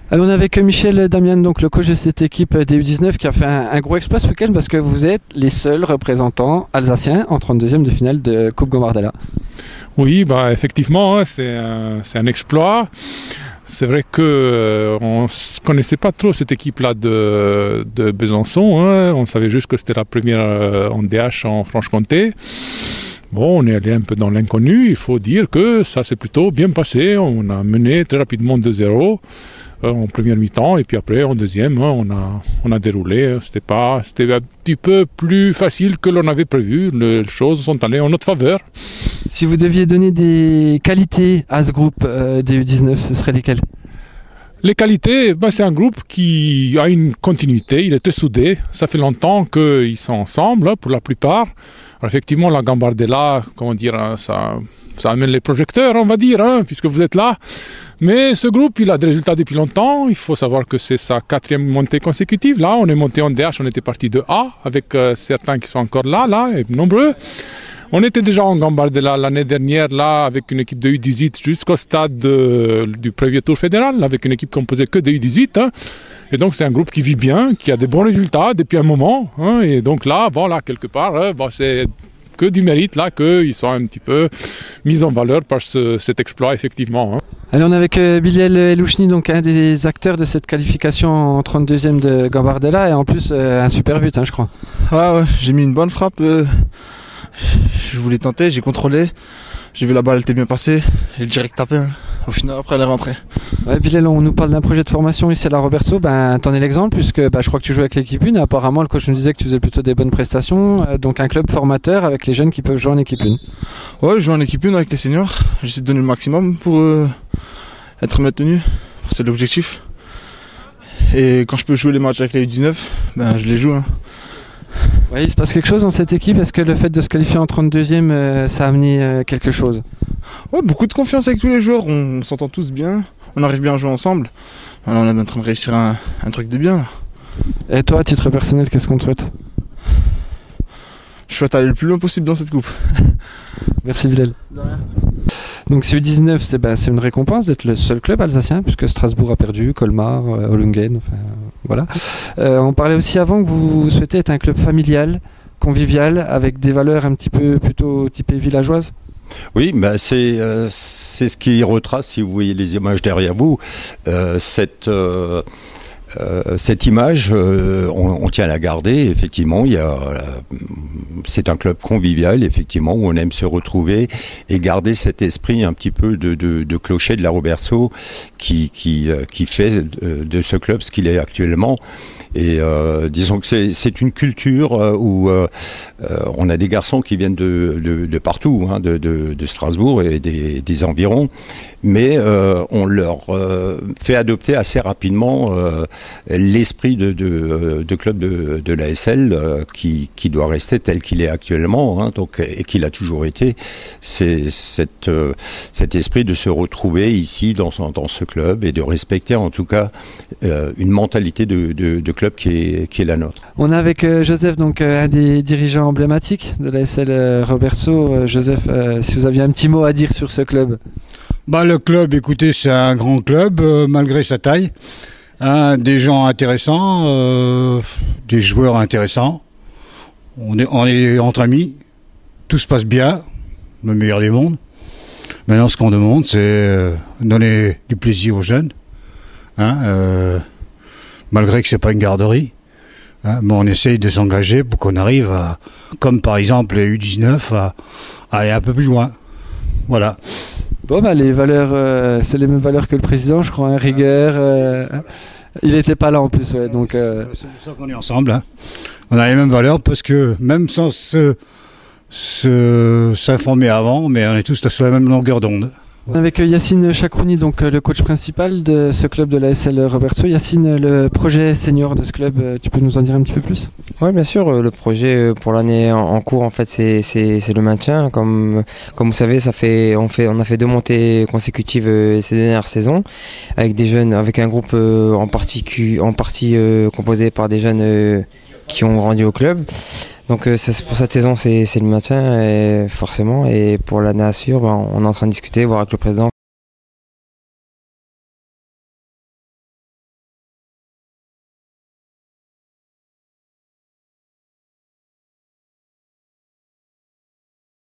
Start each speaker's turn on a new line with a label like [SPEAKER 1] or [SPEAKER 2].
[SPEAKER 1] Alors on est avec Michel Damian, donc le coach de cette équipe des U19 qui a fait un gros exploit ce week-end parce que vous êtes les seuls représentants alsaciens en 32e de finale de Coupe Gambardella.
[SPEAKER 2] Oui, bah, effectivement, c'est un exploit. C'est vrai qu'on ne connaissait pas trop cette équipe-là de Besançon. Hein. On savait juste que c'était la première en DH en Franche-Comté. Bon, on est allé un peu dans l'inconnu. Il faut dire que ça s'est plutôt bien passé. On a mené très rapidement 2-0 en première mi-temps. Et puis après, en deuxième, on a déroulé. C'était un petit peu plus facile que l'on avait prévu. Les choses sont allées en notre faveur.
[SPEAKER 1] Si vous deviez donner des qualités à ce groupe des U19, ce seraient lesquelles ?
[SPEAKER 2] Les qualités, c'est un groupe qui a une continuité, il est très soudé. Ça fait longtemps qu'ils sont ensemble, pour la plupart. Alors effectivement, la Gambardella, ça amène les projecteurs, on va dire, puisque vous êtes là. Mais ce groupe, il a des résultats depuis longtemps. Il faut savoir que c'est sa 4e montée consécutive. Là, on est monté en DH, on était parti de A, avec certains qui sont encore là, et nombreux. On était déjà en Gambardella l'année dernière, là, avec une équipe de U18 jusqu'au stade du premier tour fédéral, avec une équipe composée que de U18. Et donc, c'est un groupe qui vit bien, qui a des bons résultats depuis un moment. Et donc là, quelque part, c'est que du mérite, là, qu'ils sont un petit peu mis en valeur par cet exploit, effectivement.
[SPEAKER 1] Allez, on est avec Bilal Elouchni, donc un des acteurs de cette qualification en 32e de Gambardella, et en plus, un super but, je crois.
[SPEAKER 3] Ouais, j'ai mis une bonne frappe. Je voulais tenter, j'ai contrôlé, j'ai vu la balle, elle était bien passée, j'ai direct tapé. Au final, après, elle est rentrée.
[SPEAKER 1] Ouais, Bilal, on nous parle d'un projet de formation ici à la Roberceau. T'en es l'exemple, puisque je crois que tu joues avec l'équipe 1. Apparemment, le coach nous disait que tu faisais plutôt des bonnes prestations. Donc, un club formateur avec les jeunes qui peuvent jouer en équipe 1.
[SPEAKER 3] Ouais, je joue en équipe 1 avec les seniors. J'essaie de donner le maximum pour être maintenu. C'est l'objectif. Et quand je peux jouer les matchs avec les U19, je les joue.
[SPEAKER 1] Oui, il se passe quelque chose dans cette équipe. Est-ce que le fait de se qualifier en 32e, ça a amené quelque chose ?
[SPEAKER 3] Ouais, beaucoup de confiance avec tous les joueurs. On s'entend tous bien. On arrive bien à jouer ensemble. Alors, on est en train de réussir un truc de bien. Là.
[SPEAKER 1] Et toi, à titre personnel, qu'est-ce qu'on te souhaite ?
[SPEAKER 3] Je souhaite aller le plus loin possible dans cette coupe.
[SPEAKER 1] Merci Bilal. De rien. Donc c'est U19, c'est une récompense d'être le seul club alsacien, puisque Strasbourg a perdu, Colmar, Hollungen, voilà. On parlait aussi avant que vous souhaitez être un club familial, convivial, avec des valeurs un petit peu plutôt typées villageoises.
[SPEAKER 4] Oui, c'est ce qui retrace, si vous voyez les images derrière vous, cette image, on tient à la garder. Effectivement, c'est un club convivial, effectivement, où on aime se retrouver et garder cet esprit un petit peu de clocher de la Roberceau qui fait de ce club ce qu'il est actuellement. Et disons que c'est une culture où on a des garçons qui viennent de partout, de Strasbourg et des environs, mais on leur fait adopter assez rapidement l'esprit de club de l'ASL qui doit rester tel qu'il est actuellement, et qu'il a toujours été. C'est cet esprit de se retrouver ici dans ce club et de respecter en tout cas une mentalité de club qui est la nôtre.
[SPEAKER 1] On est avec Joseph, donc un des dirigeants emblématiques de l'ASL Roberceau. Joseph, si vous aviez un petit mot à dire sur ce club.
[SPEAKER 5] Le club, écoutez, c'est un grand club malgré sa taille. Des gens intéressants, des joueurs intéressants. On est entre amis, tout se passe bien, le meilleur des mondes. Maintenant, ce qu'on demande, c'est donner du plaisir aux jeunes. Malgré que c'est pas une garderie, mais on essaye de s'engager pour qu'on arrive à, comme par exemple les U19, à aller un peu plus loin. Voilà.
[SPEAKER 1] Bon, les valeurs, c'est les mêmes valeurs que le président, je crois, rigueur. Il n'était pas là en plus, ouais, donc.
[SPEAKER 5] C'est pour ça qu'on est ensemble. On a les mêmes valeurs parce que même sans s'informer avant, mais on est tous sur la même longueur d'onde.
[SPEAKER 1] Avec Yacine Chakrouni, donc le coach principal de ce club de l'ASL Roberceau. Yacine, le projet senior de ce club, tu peux nous en dire un petit peu plus ?
[SPEAKER 6] Oui, bien sûr. Le projet pour l'année en cours, en fait, c'est le maintien. Comme vous savez, on a fait 2 montées consécutives ces dernières saisons avec des jeunes, avec un groupe en partie composé par des jeunes qui ont grandi au club. Donc pour cette saison, c'est le maintien, forcément. Et pour l'année à suivre, on est en train de discuter, voir avec le président